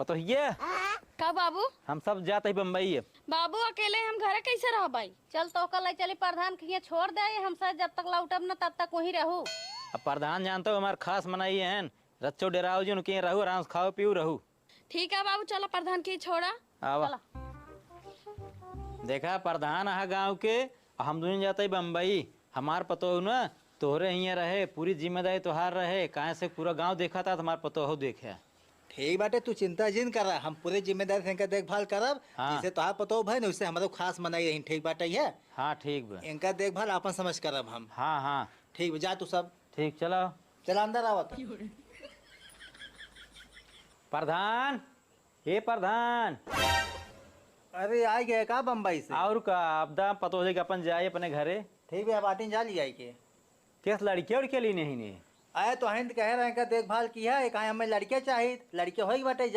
पतो ये का बाबू? हम सब जाते ही बम्बई है। बाबू अकेले हम घरे कैसे रह भाई? चल तो कल चली प्रधान के यहाँ छोड़ दे, हम सब जब तक लौटब न तब तक वहीं रहू। अब प्रधान जानते हो हमारे खास मनाई है रच्चो डेराओ जी उनके रहू आराम से खाओ पियो रहू। ठीक है बाबू, चलो प्रधान के छोड़ा। आवा चला। देखा प्रधान है गांव के, हम दोनों जाते ही बम्बई। हमार पतो हो ना तोहरे यहाँ रहे, पूरी जिम्मेदारी तोहार रहे। कहाँ से पूरा गांव देखा था तुम्हार पतो हो देखे। ठीक बाटे, तू चिंता जिन कर रहा, हम पूरे जिम्मेदारी से इनका देखभाल करब। हाँ। जैसे तोहार पतो हो भाई ना उससे हमारे खास मनाई रही। ठीक बाटे है, हाँ ठीक बा। इनका देखभाल अपन समझ करब हम। हाँ हाँ ठीक बा, जा तू सब ठीक चलो। चला अंदर आवत। प्रधान ये प्रधान अरे आ गए का बम्बई से? और का आपदा पतो हो जाए कि अपन जाए अपने घरे। ठीक है, बाटी जा लिया के किस लड़की और के लिए नहीं ने आए तो हिंद कह रहे हैं का देखभाल किया है, कहा हमें लड़के चाहिए, लड़के हो बाटे जा।